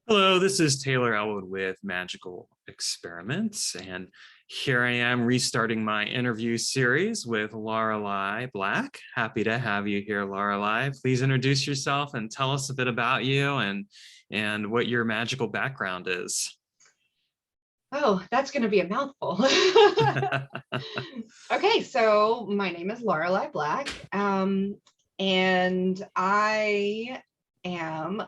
Hello, this is Taylor Ellwood with Magical Experiments, and here I am restarting my interview series with Laurelei Black. Happy to have you here, Laurelei. Please introduce yourself and tell us a bit about you and what your magical background is. Oh, that's going to be a mouthful. Okay, so my name is Laurelei Black, and I am,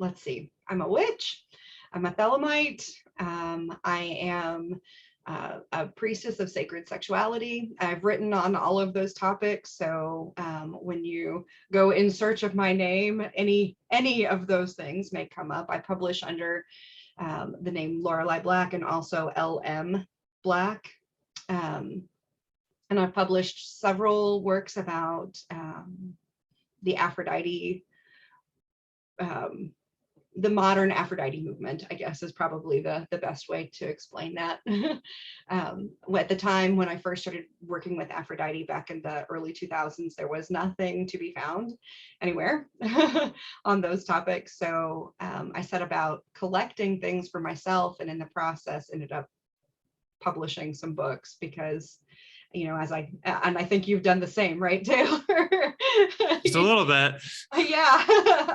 let's see, I'm a witch, I'm a Thelemite, I am a priestess of sacred sexuality. I've written on all of those topics, so when you go in search of my name, any of those things may come up. I publish under the name Laurelei Black and also LM Black. And I've published several works about the Aphrodite, the modern Aphrodite movement, I guess is probably the best way to explain that. At the time when I first started working with Aphrodite back in the early 2000s, there was nothing to be found anywhere on those topics. So I set about collecting things for myself, and in the process ended up publishing some books because, you know, and I think you've done the same, right, Taylor? Just a little bit. Yeah,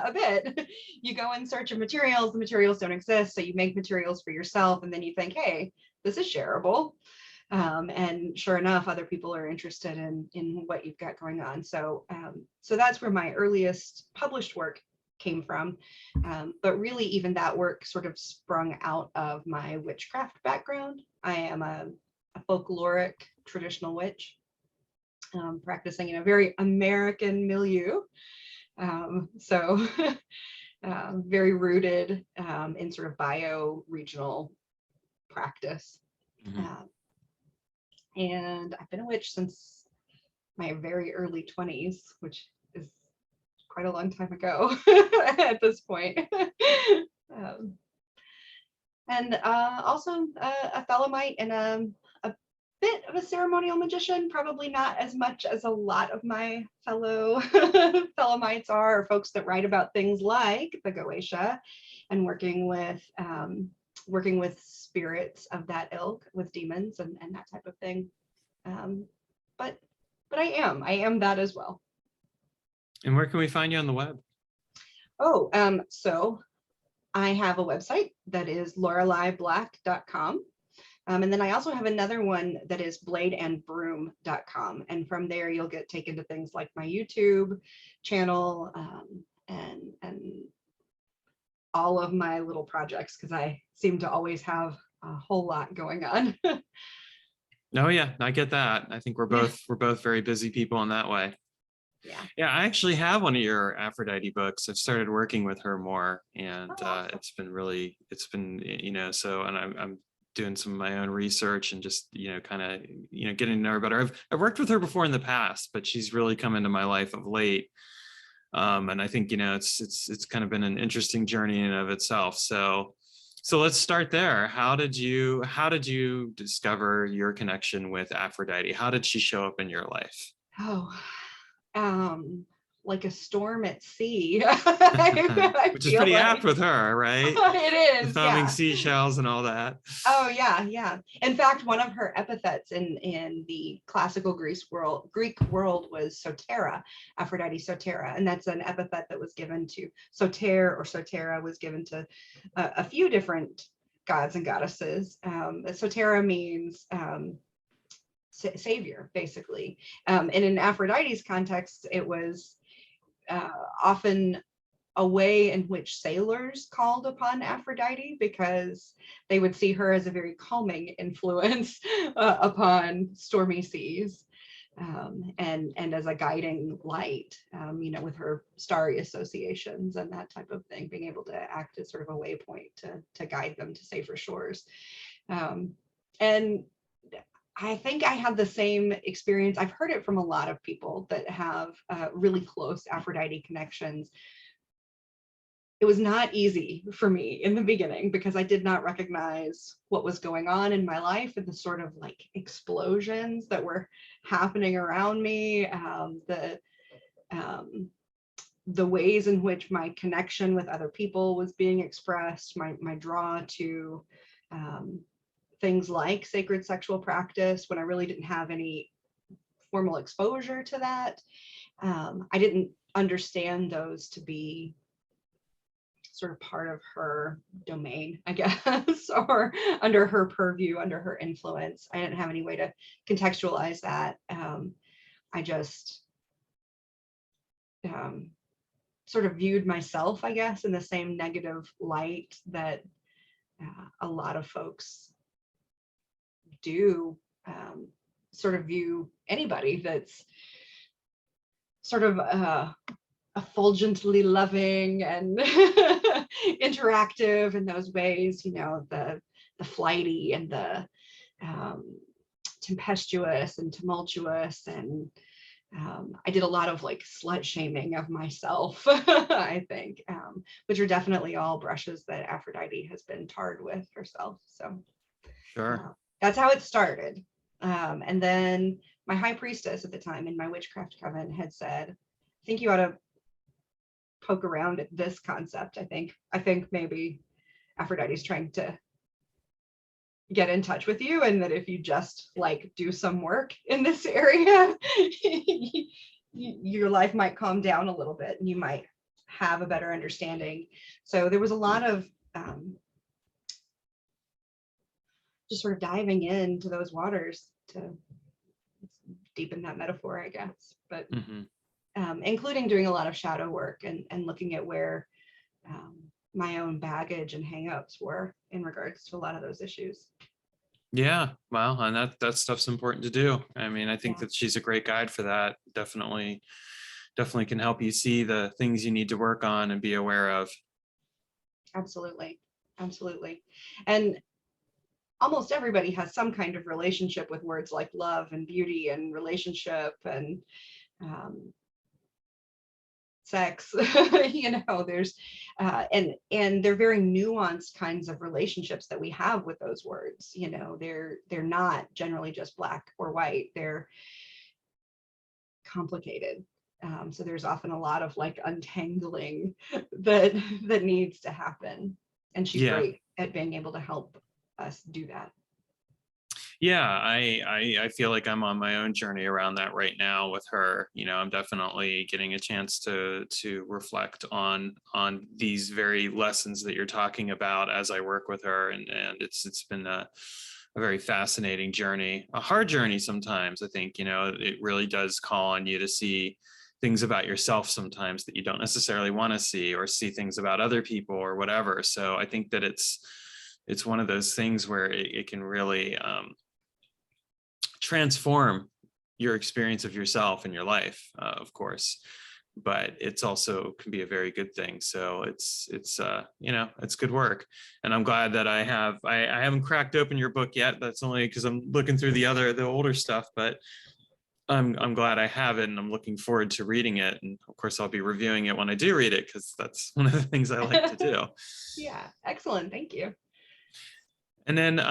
a bit. You go in search of materials, the materials don't exist, so you make materials for yourself, and then you think, hey, this is shareable. And sure enough, other people are interested in what you've got going on. So that's where my earliest published work came from. But really, even that work sort of sprung out of my witchcraft background. I am a folkloric traditional witch, practicing in a very American milieu. So very rooted in sort of bio-regional practice. Mm-hmm. And I've been a witch since my very early 20s, which is quite a long time ago at this point. And also a Thelemite and a bit of a ceremonial magician, probably not as much as a lot of my fellow Thelemites are, or folks that write about things like the Goetia and working with spirits of that ilk, with demons and that type of thing. But I am that as well. And where can we find you on the web? Oh, so I have a website that is Laureleiblack.com. And then I also have another one that is bladeandbroom.com. And from there, you'll get taken to things like my YouTube channel and all of my little projects, because I seem to always have a whole lot going on. Oh yeah, I get that. I think we're both very busy people in that way. Yeah, I actually have one of your Aphrodite books. I've started working with her more, and it's been you know, so, and I'm doing some of my own research and just, you know, kind of, you know, getting to know her better. I've worked with her before in the past, but she's really come into my life of late. And I think, you know, it's kind of been an interesting journey in and of itself. So let's start there. How did you discover your connection with Aphrodite? How did she show up in your life? Oh, like a storm at sea. Which is pretty apt with her, right? It is, Foaming yeah. seashells and all that. Oh yeah. In fact, one of her epithets in the classical Greek world was Sotera, Aphrodite Sotera, and that's an epithet that was given to Soter, or Sotera was given to a few different gods and goddesses. Sotera means savior, basically. And in Aphrodite's context, it was often a way in which sailors called upon Aphrodite, because they would see her as a very calming influence upon stormy seas, and as a guiding light, you know, with her starry associations and that type of thing, being able to act as sort of a waypoint to guide them to safer shores. And I think I had the same experience. I've heard it from a lot of people that have really close Aphrodite connections. It was not easy for me in the beginning because I did not recognize what was going on in my life and the sort of like explosions that were happening around me. the ways in which my connection with other people was being expressed, my draw to things like sacred sexual practice when I really didn't have any formal exposure to that. I didn't understand those to be sort of part of her domain, I guess, or under her purview, under her influence. I didn't have any way to contextualize that. I just sort of viewed myself, I guess, in the same negative light that a lot of folks do, sort of view anybody that's sort of effulgently loving and interactive in those ways, you know, the flighty and the tempestuous and tumultuous. And I did a lot of like slut shaming of myself, I think, which are definitely all brushes that Aphrodite has been tarred with herself. So Sure. That's how it started. And then my high priestess at the time in my witchcraft coven had said, I think you ought to poke around at this concept. I think maybe Aphrodite's trying to get in touch with you, and that if you just like do some work in this area, your life might calm down a little bit and you might have a better understanding. So there was a lot of just sort of diving into those waters to deepen that metaphor, I guess, but including doing a lot of shadow work and looking at where my own baggage and hangups were in regards to a lot of those issues. Yeah, well, and that stuff's important to do. I mean, I think that she's a great guide for that. Definitely can help you see the things you need to work on and be aware of. Absolutely. And almost everybody has some kind of relationship with words like love and beauty and relationship and sex. You know, there's and they're very nuanced kinds of relationships that we have with those words. You know, they're not generally just black or white. They're complicated. So there's often a lot of like untangling that needs to happen, and she's great at being able to help us do that. Yeah, I feel like I'm on my own journey around that right now with her. You know, I'm definitely getting a chance to reflect on these very lessons that you're talking about as I work with her, and it's been a very fascinating journey, a hard journey sometimes. I think, you know, it really does call on you to see things about yourself sometimes that you don't necessarily want to see, or see things about other people or whatever. So I think that it's one of those things where it can really transform your experience of yourself and your life, of course, but it's also can be a very good thing. So it's you know, it's good work, and I'm glad that I haven't cracked open your book yet. That's only because I'm looking through the older stuff, but I'm glad I have it, and I'm looking forward to reading it. And of course, I'll be reviewing it when I do read it, because that's one of the things I like to do. Yeah, excellent. Thank you. And then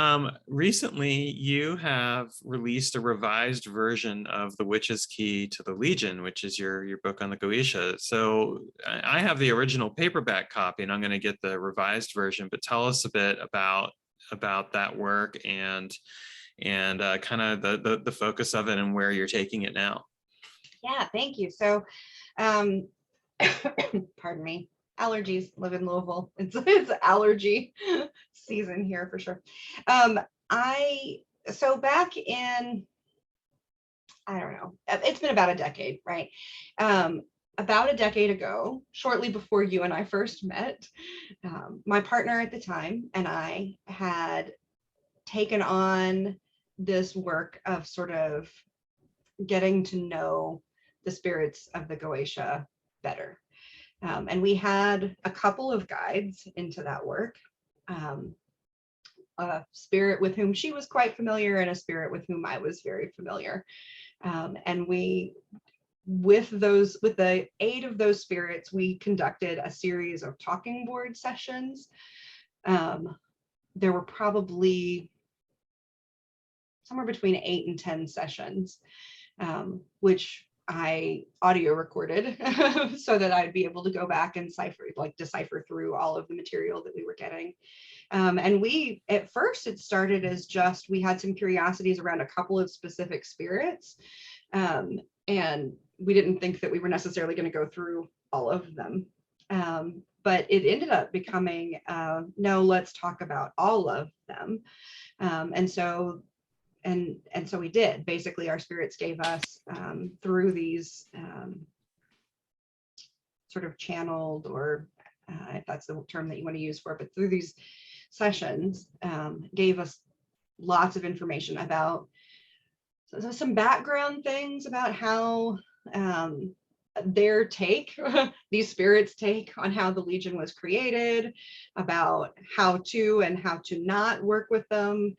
recently you have released a revised version of The Witch's Key to the Legion, which is your book on the Goetia. So I have the original paperback copy, and I'm going to get the revised version, but tell us a bit about that work and kind of the focus of it and where you're taking it now. Yeah, thank you. So pardon me, allergies, live in Louisville. It's allergy season here for sure. So back in, I don't know, it's been about a decade, right? About a decade ago, shortly before you and I first met, my partner at the time and I had taken on this work of sort of getting to know the spirits of the Goetia better. And we had a couple of guides into that work, a spirit with whom she was quite familiar and a spirit with whom I was very familiar. And we, with the aid of those spirits, we conducted a series of talking board sessions. There were probably somewhere between 8 and 10 sessions, which I audio recorded so that I'd be able to go back and decipher through all of the material that we were getting. And at first it started as just, we had some curiosities around a couple of specific spirits. And we didn't think that we were necessarily going to go through all of them. But it ended up becoming, no, let's talk about all of them. And so we did. Basically, our spirits gave us through these sort of channeled, or if that's the term that you want to use for it, but through these sessions, gave us lots of information about some background things about how their take, these spirits' take on how the Legion was created, about how to and how to not work with them,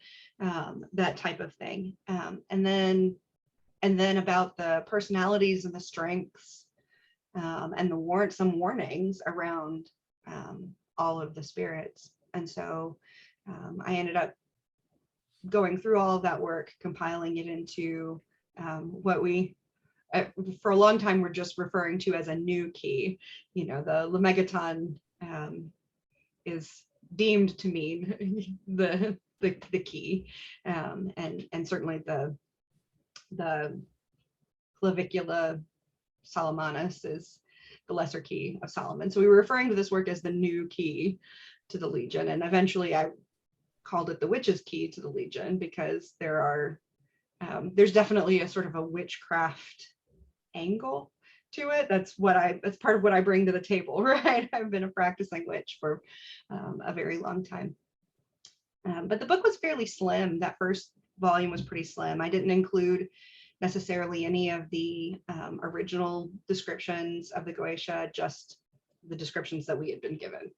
that type of thing. And then about the personalities and the strengths, and some warnings around all of the spirits. And so I ended up going through all of that work, compiling it into what we, for a long time, we're just referring to as a new key. You know, the Lemegeton is deemed to mean the key, and certainly the Clavicula Solomonis is the lesser key of Solomon. So we were referring to this work as the new key to the Legion, and eventually I called it the witch's key to the Legion, because there's definitely a sort of a witchcraft angle to it. That's part of what I bring to the table, right? I've been a practicing witch for a very long time. But the book was fairly slim. That first volume was pretty slim. I didn't include necessarily any of the original descriptions of the Goetia, just the descriptions that we had been given.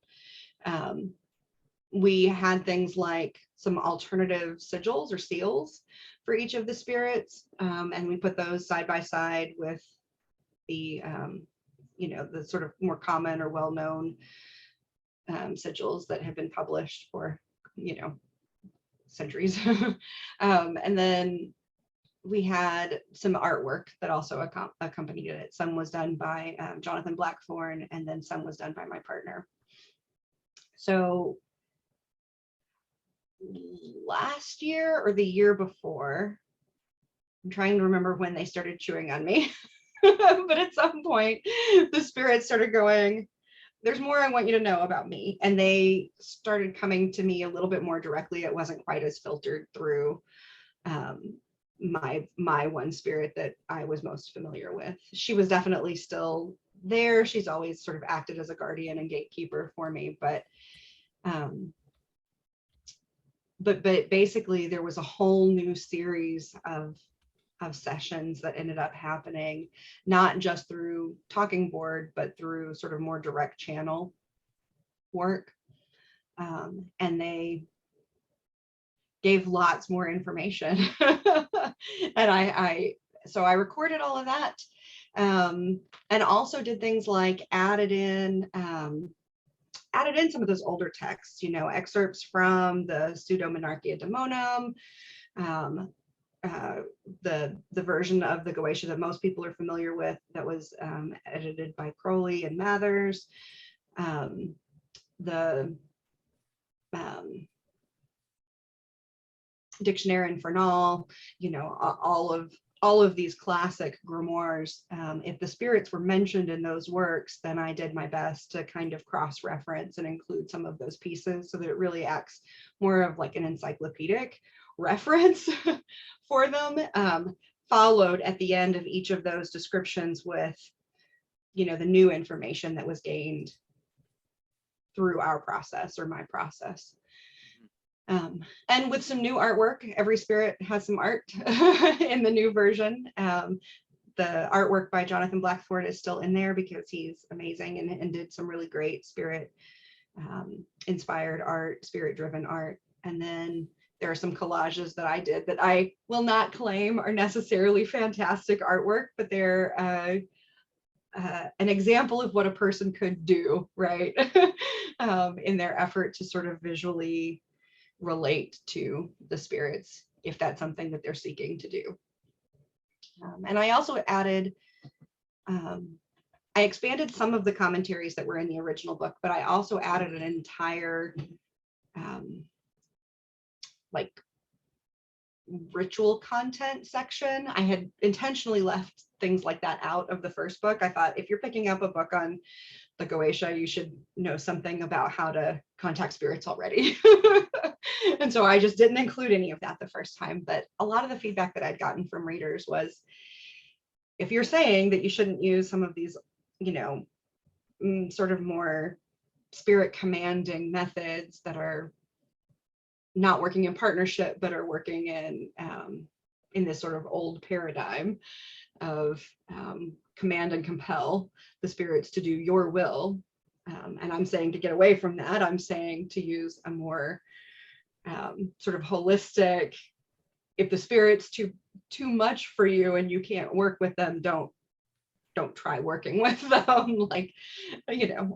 We had things like some alternative sigils or seals for each of the spirits, and we put those side by side with the the sort of more common or well-known sigils that have been published for centuries. And then we had some artwork that also accompanied it. Some was done by Jonathan Blackthorne, and then some was done by my partner. So last year or the year before, I'm trying to remember when they started chewing on me, but at some point the spirits started going, there's more I want you to know about me. And they started coming to me a little bit more directly. It wasn't quite as filtered through my one spirit that I was most familiar with. She was definitely still there. She's always sort of acted as a guardian and gatekeeper for me, but basically there was a whole new series of sessions that ended up happening, not just through talking board, but through sort of more direct channel work. And they gave lots more information. And so I recorded all of that, and also did things like added in some of those older texts, excerpts from the Pseudo-Monarchia Daemonum, the version of the Goetia that most people are familiar with, that was edited by Crowley and Mathers, the Dictionnaire Infernal, all of these classic grimoires. If the spirits were mentioned in those works, then I did my best to kind of cross-reference and include some of those pieces so that it really acts more of like an encyclopedic reference for them, followed at the end of each of those descriptions with, the new information that was gained through our process or my process. And with some new artwork. Every spirit has some art in the new version. The artwork by Jonathan Blackthorne is still in there because he's amazing and did some really great spirit inspired art, spirit driven art. And then there are some collages that I did that I will not claim are necessarily fantastic artwork, but they're an example of what a person could do, right? In their effort to sort of visually relate to the spirits, if that's something that they're seeking to do. And I also added I expanded some of the commentaries that were in the original book, but I also added an entire like ritual content section. I had intentionally left things like that out of the first book. I thought if you're picking up a book on the Goetia, you should know something about how to contact spirits already. And so I just didn't include any of that the first time. But a lot of the feedback that I'd gotten from readers was, if you're saying that you shouldn't use some of these, sort of more spirit commanding methods that are not working in partnership, but are working in this sort of old paradigm of command and compel the spirits to do your will. And I'm saying to get away from that, I'm saying to use a more sort of holistic, if the spirit's too much for you and you can't work with them, don't try working with them. Like,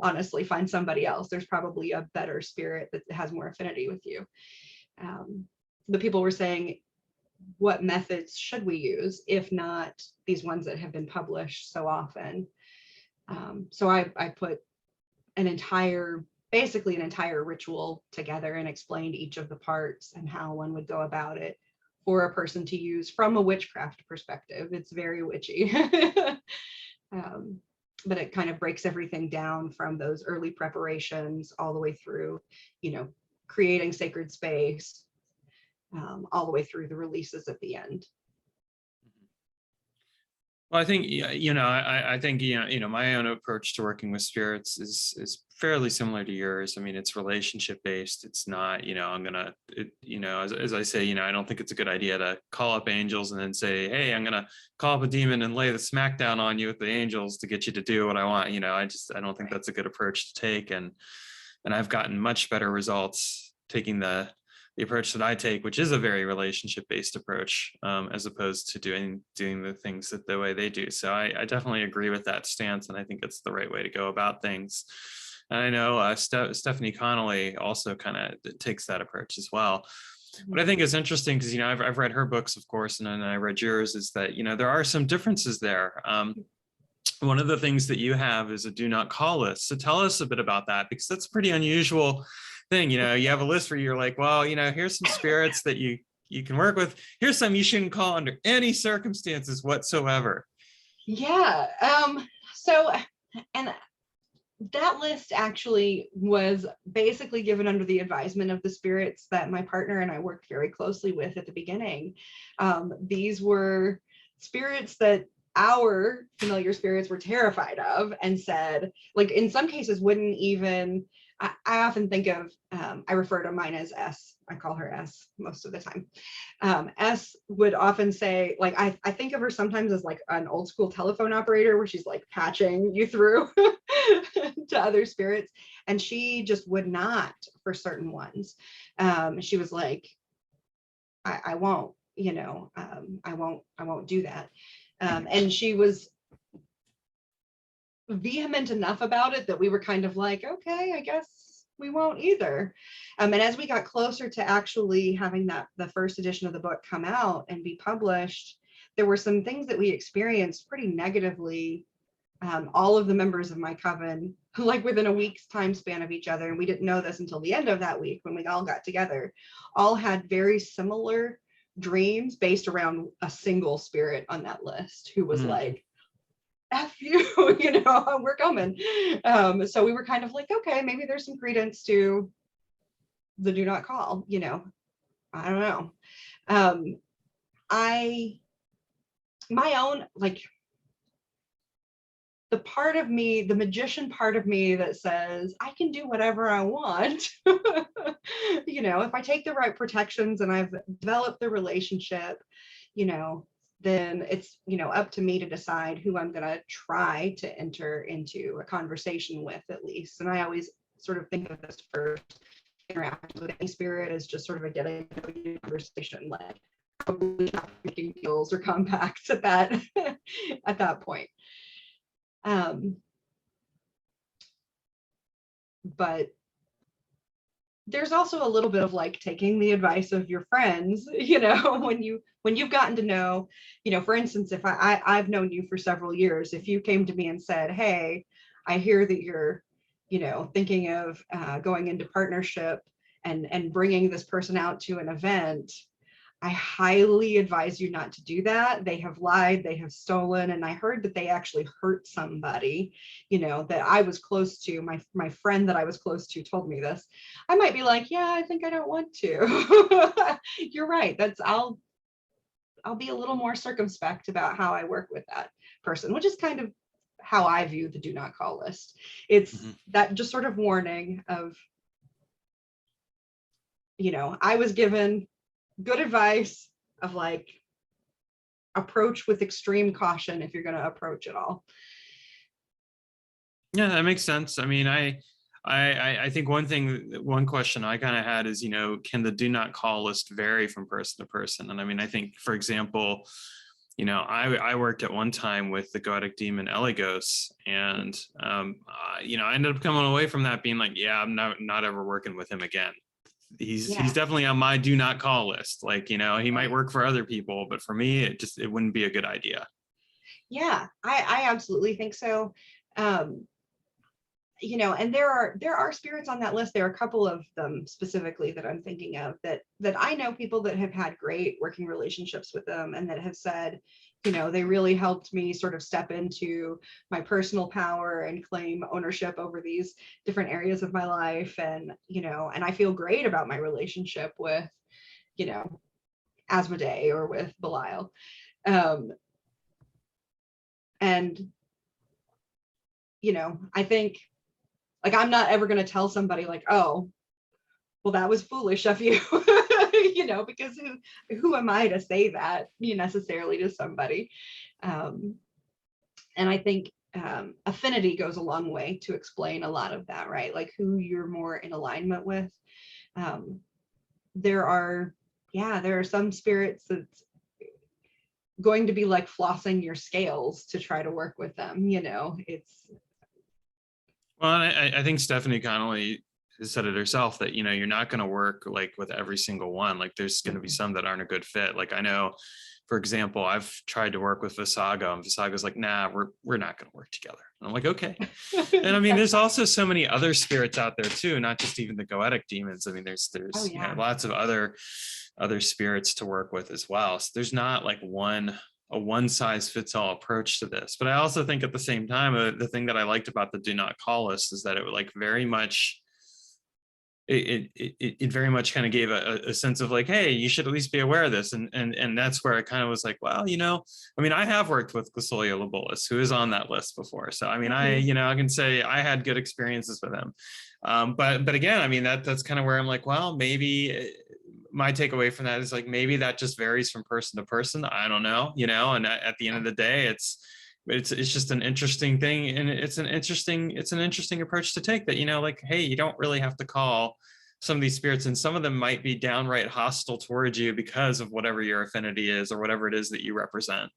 honestly, find somebody else. There's probably a better spirit that has more affinity with you. The people were saying, what methods should we use if not these ones that have been published so often? So I put basically an entire ritual together and explained each of the parts and how one would go about it for a person to use from a witchcraft perspective. It's very witchy. But it kind of breaks everything down from those early preparations all the way through, creating sacred space, all the way through the releases at the end. Well, I think, I think, my own approach to working with spirits is fairly similar to yours. I mean, it's relationship based. It's not, as I say, I don't think it's a good idea to call up angels and then say, hey, I'm going to call up a demon and lay the smackdown on you with the angels to get you to do what I want. I don't think that's a good approach to take. And I've gotten much better results taking the approach that I take, which is a very relationship-based approach, as opposed to doing the things the way they do. So I definitely agree with that stance, and I think it's the right way to go about things. And I know Stephanie Connolly also kind of takes that approach as well. What I think is interesting, because I've read her books, of course, and then I read yours, is that there are some differences there. One of the things that you have is a do not call list. So tell us a bit about that, because that's a pretty unusual thing. You have a list where you're like, well, here's some spirits that you can work with. Here's some you shouldn't call under any circumstances whatsoever. Yeah. So, and that list actually was basically given under the advisement of the spirits that my partner and I worked very closely with at the beginning. These were spirits that our familiar spirits were terrified of, and said, like, in some cases wouldn't even, I often think of, I refer to mine as S. I call her S most of the time. S would often say, like, I think of her sometimes as like an old school telephone operator where she's like patching you through to other spirits. And she just would not for certain ones. She was like, I won't, I won't do that. And she was vehement enough about it that we were kind of like, okay, I guess we won't either. And as we got closer to actually having the first edition of the book come out and be published, there were some things that we experienced pretty negatively. All of the members of my coven, like within a week's time span of each other, and we didn't know this until the end of that week when we all got together, all had very similar dreams based around a single spirit on that list who was like, F you, we're coming. So we were kind of like, okay, maybe there's some credence to the do not call, I don't know. My own, like, the part of me, the magician part of me that says, I can do whatever I want. If I take the right protections and I've developed the relationship, then it's, up to me to decide who I'm going to try to enter into a conversation with, at least. And I always sort of think of this first interaction with any spirit as just sort of a getting to know you conversation, like probably not making deals or compacts at that at that point. But there's also a little bit of like taking the advice of your friends, you know, when you've gotten to know, you know, for instance, if I've known you for several years, if you came to me and said, hey, I hear that you're, you know, thinking of going into partnership and bringing this person out to an event, I highly advise you not to do that. They have lied, they have stolen, and I heard that they actually hurt somebody, you know, that I was close to. My friend that I was close to told me this. I might be like, yeah, I think I don't want to. You're right. I'll be a little more circumspect about how I work with that person, which is kind of how I view the do not call list. It's that just sort of warning of, you know, I was given good advice of like approach with extreme caution if you're going to approach it all. Yeah, that makes sense. I mean, I think one question I kind of had is, you know, can the do not call list vary from person to person? And I mean, I think, for example, you know, I worked at one time with the Goetic demon Ellwood, and you know, I ended up coming away from that being like, yeah, I'm not ever working with him again. He's definitely on my do not call list. Like, you know, he might work for other people, but for me, it wouldn't be a good idea. Yeah, I absolutely think so. You know, and there are spirits on that list. There are a couple of them specifically that I'm thinking of that I know people that have had great working relationships with them and that have said, you know, they really helped me sort of step into my personal power and claim ownership over these different areas of my life. And, you know, and I feel great about my relationship with, you know, Asmodee or with Belial. And, you know, I think like, I'm not ever going to tell somebody like, oh, well, that was foolish of you, you know, because who am I to say that, you know, necessarily to somebody? And I think affinity goes a long way to explain a lot of that, right? Like who you're more in alignment with. There are some spirits that's going to be like flossing your scales to try to work with them, you know, Well, I think Stephanie Connolly said it herself that, you know, you're not going to work like with every single one. Like there's going to be some that aren't a good fit. Like I know, for example, I've tried to work with Visaga and Visaga's like, nah, we're not going to work together. And I'm like, okay. And I mean, there's also so many other spirits out there too, not just even the Goetic demons. I mean, there's you know, lots of other spirits to work with as well. So there's not like a one size fits all approach to this. But I also think at the same time, the thing that I liked about the do not call list is that it would like very much, it very much kind of gave a sense of like, hey, you should at least be aware of this. And that's where I kind of was like, well, you know, I mean, I have worked with Glasolia Lobulis, who is on that list before. So, I mean, you know, I can say I had good experiences with him. But again, I mean, that's kind of where I'm like, well, maybe my takeaway from that is like, maybe that just varies from person to person. I don't know, you know, and at the end of the day, it's just an interesting thing. And it's an interesting approach to take that, you know, like, hey, you don't really have to call some of these spirits, and some of them might be downright hostile towards you because of whatever your affinity is or whatever it is that you represent.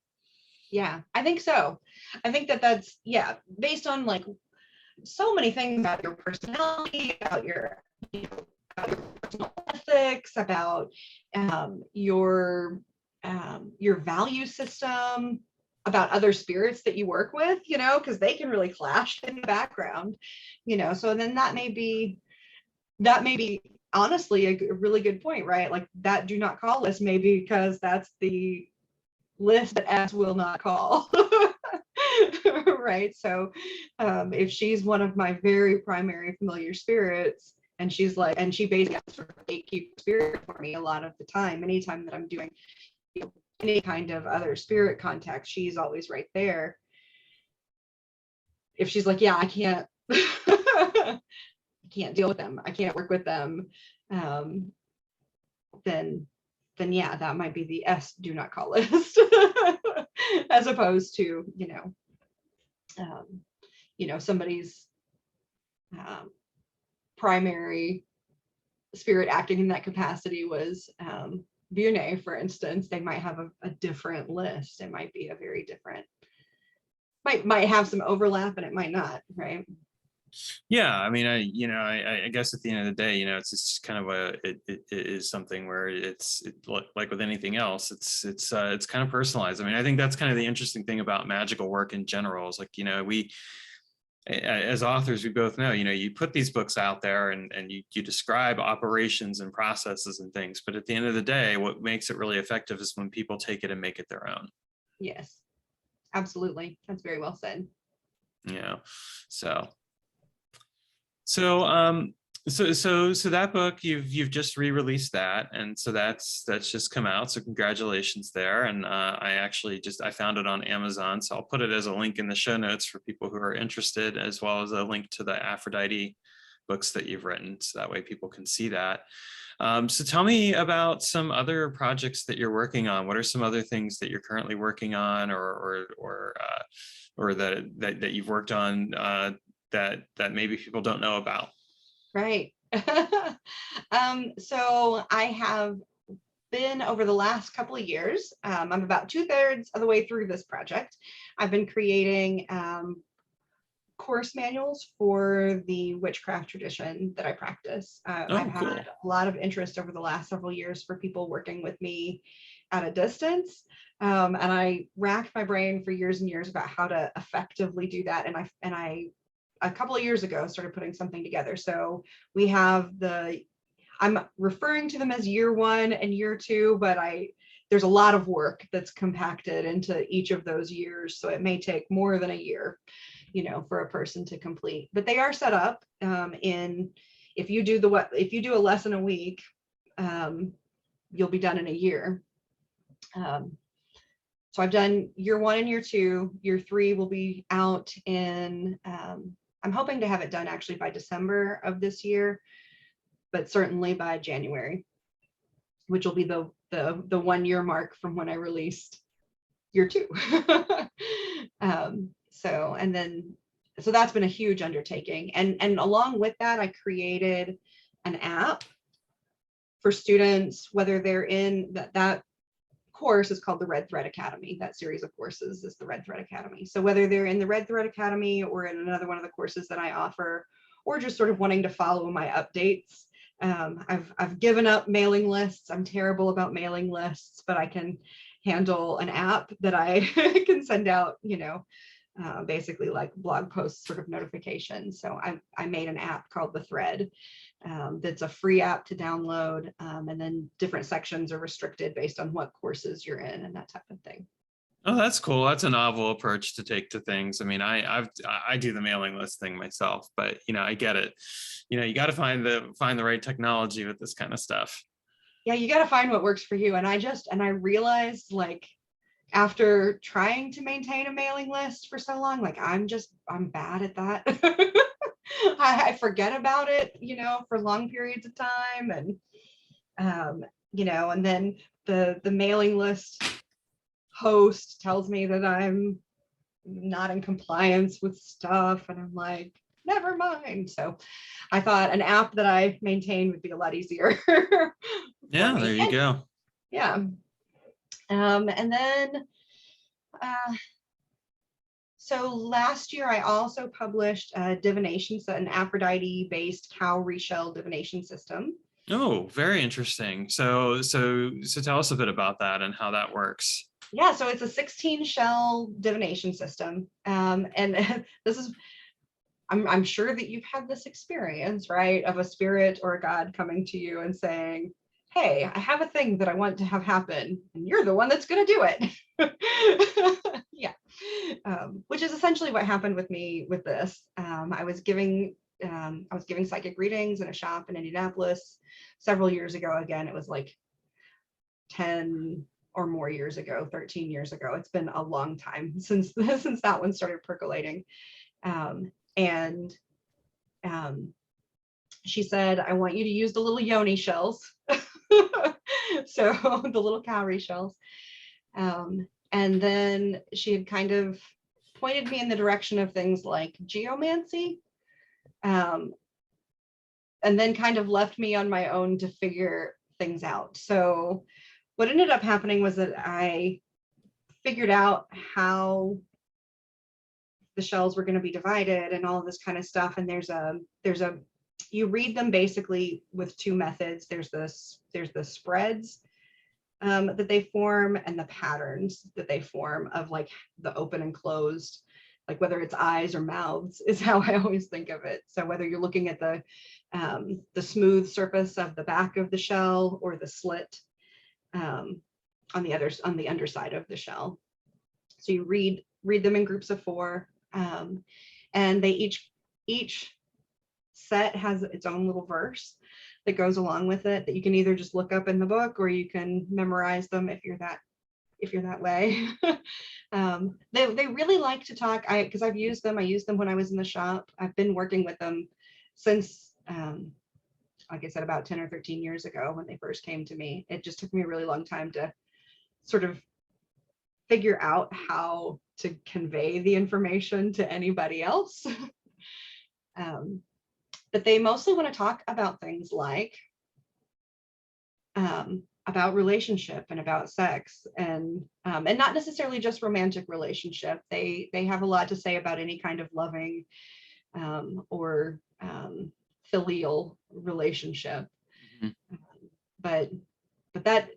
Yeah, I think so. I think that's, based on like so many things about your personality, about your, you know, about your personal ethics, about your value system, about other spirits that you work with, you know, because they can really clash in the background, you know. So then that may be honestly a really good point, right? Like that do not call list, maybe because that's the list that S will not call. Right. So if she's one of my very primary familiar spirits, and she's like, and she basically has sort of a gatekeeper spirit for me a lot of the time, anytime that I'm doing, you know, any kind of other spirit contact, she's always right there. If she's like, yeah, I can't I can't deal with them, I can't work with them, then yeah, that might be the S do not call list. As opposed to, somebody's primary spirit acting in that capacity was Bune, for instance. They might have a different list. It might be a very different, might have some overlap, and it might not, right? Yeah, I mean, I guess at the end of the day, it's just kind of it is something where like with anything else, it's kind of personalized. I mean, I think that's kind of the interesting thing about magical work in general is like, we as authors, we both know, you put these books out there and you describe operations and processes and things, but at the end of the day, what makes it really effective is when people take it and make it their own. Yes, absolutely. That's very well said. So so that book you've just re-released that, and so that's just come out, so congratulations there. And I found it on Amazon, so I'll put it as a link in the show notes for people who are interested, as well as a link to the Aphrodite books that you've written, so that way people can see that. So tell me about some other projects that you're working on. What are some other things that you're currently working on, or that you've worked on that maybe people don't know about? Right. So I have been, over the last couple of years, I'm about 2/3 of the way through this project. I've been creating course manuals for the witchcraft tradition that I practice. I've Cool. had a lot of interest over the last several years for people working with me at a distance. And I racked my brain for years and years about how to effectively do that. And I a couple of years ago started putting something together. So we have I'm referring to them as year 1 and year 2, but there's a lot of work that's compacted into each of those years. So it may take more than a year, for a person to complete, but they are set up if you do a lesson a week, you'll be done in a year. So I've done year 1 and year 2. Year 3 will be out in, I'm hoping to have it done actually by December of this year, but certainly by January, which will be the 1 year mark from when I released year 2. So that's been a huge undertaking. And along with that, I created an app for students, whether they're in that course is called the Red Thread Academy. That series of courses is the Red Thread Academy. So whether they're in the Red Thread Academy or in another one of the courses that I offer, or just sort of wanting to follow my updates, I've given up mailing lists. I'm terrible about mailing lists, but I can handle an app that I can send out, basically like blog post sort of notifications. So I made an app called The Thread. That's a free app to download, and then different sections are restricted based on what courses you're in and that type of thing. Oh, that's cool. That's a novel approach to take to things. I mean, I do the mailing list thing myself, but I get it. You got to find the right technology with this kind of stuff. Yeah, you got to find what works for you. And I realized, like, after trying to maintain a mailing list for so long, like I'm bad at that. I forget about it, for long periods of time. And, and then the mailing list host tells me that I'm not in compliance with stuff. And I'm like, never mind. So I thought an app that I maintain would be a lot easier. Yeah, there you go. Yeah. And then, so last year I also published Divination, so an Aphrodite-based cowrie shell divination system. Oh, very interesting. So tell us a bit about that and how that works. Yeah, so it's a 16 shell divination system. And this is, I'm sure that you've had this experience, right, of a spirit or a god coming to you and saying, hey, I have a thing that I want to have happen, and you're the one that's going to do it. Yeah, which is essentially what happened with me with this. I was giving psychic readings in a shop in Indianapolis several years ago. Again, it was like 10 or more years ago, 13 years ago. It's been a long time since that one started percolating. And she said, I want you to use the little yoni shells. So the little cowrie shells. And then she had kind of pointed me in the direction of things like geomancy. And then kind of left me on my own to figure things out. So what ended up happening was that I figured out how the shells were going to be divided and all of this kind of stuff. And you read them basically with two methods. There's the spreads that they form and the patterns that they form of like the open and closed, like whether it's eyes or mouths is how I always think of it. So whether you're looking at the smooth surface of the back of the shell or the slit on the underside of the shell. So you read them in groups of 4, and they each set has its own little verse that goes along with it that you can either just look up in the book or you can memorize them if you're that way. They really like to talk, because I've used them. I used them when I was in the shop. I've been working with them since, like I said, about 10 or 13 years ago when they first came to me. It just took me a really long time to sort of figure out how to convey the information to anybody else. But they mostly want to talk about things like about relationship and about sex, and not necessarily just romantic relationship. They have a lot to say about any kind of loving or filial relationship. Mm-hmm. But that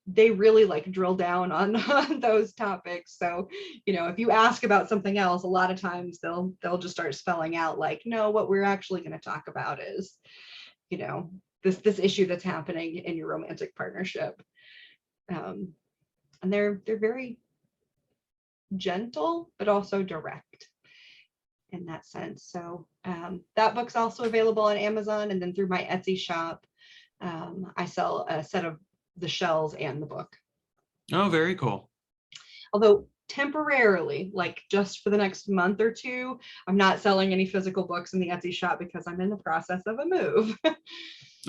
they really like drill down on those topics. So, if you ask about something else, a lot of times they'll just start spelling out like, no, what we're actually going to talk about is, this issue that's happening in your romantic partnership. And they're very gentle, but also direct in that sense. So that book's also available on Amazon, and then through my Etsy shop, I sell a set of the shells and the book. Oh, very cool. Although temporarily, like just for the next month or two, I'm not selling any physical books in the Etsy shop because I'm in the process of a move.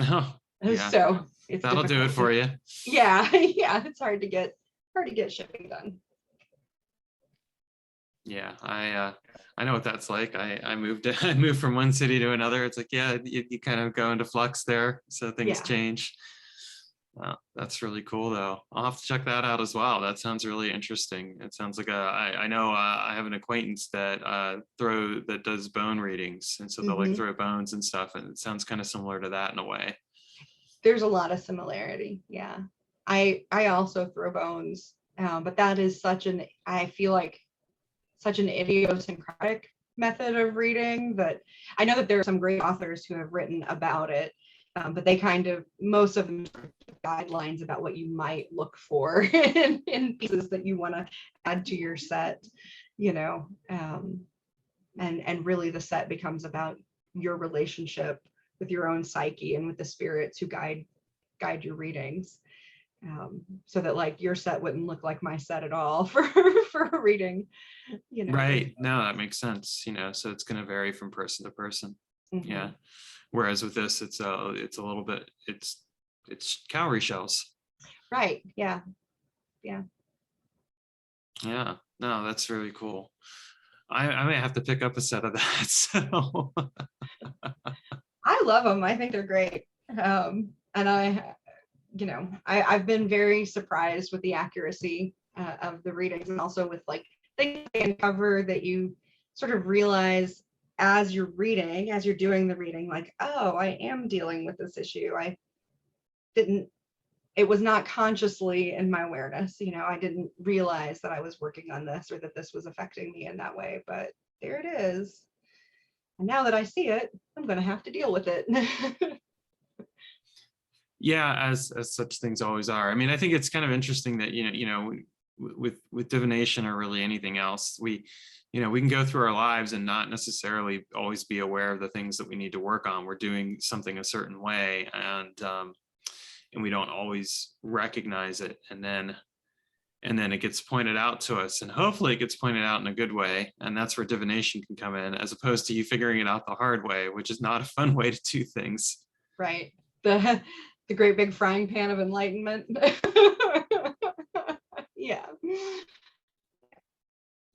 Oh, yeah. So that'll do it for you. Yeah, it's hard to get shipping done. Yeah, I know what that's like. I moved from one city to another. It's like, yeah, you kind of go into flux there, so things change. That's really cool, though. I'll have to check that out as well. That sounds really interesting. It sounds like I know I have an acquaintance that does bone readings, and so they'll like throw bones and stuff, and it sounds kind of similar to that in a way. There's a lot of similarity. Yeah, I also throw bones, but that is I feel like such an idiosyncratic method of reading that I know that there are some great authors who have written about it. But they most of them guidelines about what you might look for in pieces that you want to add to your set, and really the set becomes about your relationship with your own psyche and with the spirits who guide your readings, so that like your set wouldn't look like my set at all for a reading, Right. No, that makes sense. So it's going to vary from person to person. Mm-hmm. Yeah. Whereas with this, it's a little bit, it's calorie shells. Right. Yeah. Yeah. No, that's really cool. I may have to pick up a set of that. So I love them. I think they're great. And I've been very surprised with the accuracy of the readings, and also with like things they uncover that you sort of realize as you're doing the reading, like, oh, I am dealing with this issue. It was not consciously in my awareness, I didn't realize that I was working on this or that this was affecting me in that way, but there it is. And now that I see it, I'm going to have to deal with it. Yeah, as such things always are. I mean, I think it's kind of interesting that, with divination or really anything else, we can go through our lives and not necessarily always be aware of the things that we need to work on. We're doing something a certain way, and we don't always recognize it. And then it gets pointed out to us, and hopefully it gets pointed out in a good way. And that's where divination can come in, as opposed to you figuring it out the hard way, which is not a fun way to do things. Right. The great big frying pan of enlightenment. Yeah.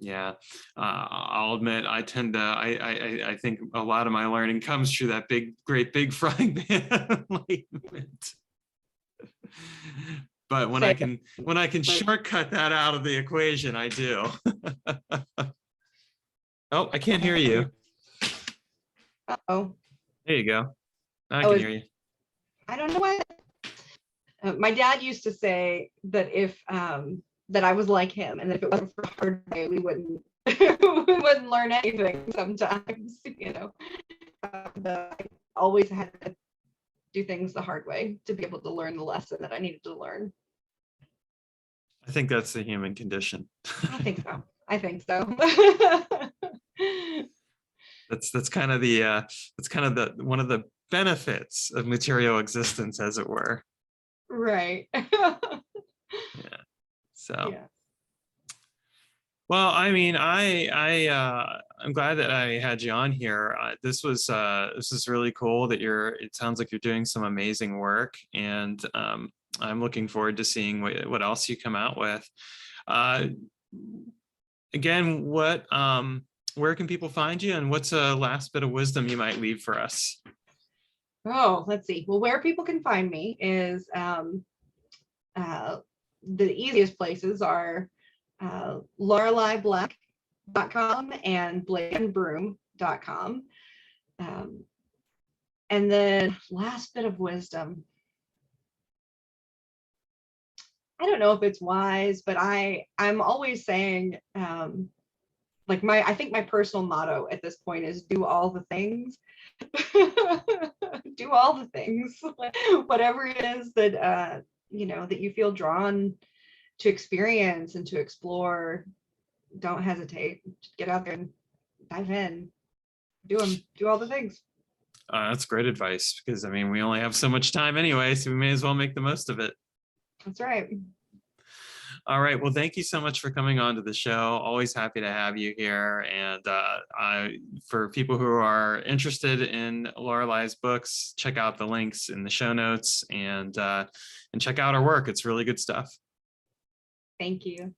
Yeah, I'll admit I tend to I think a lot of my learning comes through that great big frying pan enlightenment. But when I can shortcut that out of the equation, I do. Oh, I can't hear you. Oh, There you go. Now I Oh, can is- hear you. I don't know what. My dad used to say that if that I was like him, and if it wasn't for hard way, we wouldn't we wouldn't learn anything. Sometimes, but I always had to do things the hard way to be able to learn the lesson that I needed to learn. I think that's the human condition. I think so. I think so. That's kind of the one of the benefits of material existence, as it were. Right. Yeah. So. Yeah. Well, I mean, I'm glad that I had you on here. This was really cool that it sounds like you're doing some amazing work, and I'm looking forward to seeing what else you come out with. Again, where can people find you, and what's a last bit of wisdom you might leave for us? Oh, let's see. Well, where people can find me is the easiest places are LaureleiBlack.com and BladeBroom.com. And then last bit of wisdom. I don't know if it's wise, but I'm always saying, like I think my personal motto at this point is do all the things. Do all the things, whatever it is that that you feel drawn to experience and to explore. Don't hesitate. Just get out there and dive in. Do all the things. That's great advice, because I mean, we only have so much time anyway, so we may as well make the most of it. That's right. All right. Well, thank you so much for coming on to the show. Always happy to have you here. And for people who are interested in Laurelei's books, check out the links in the show notes and check out her work. It's really good stuff. Thank you.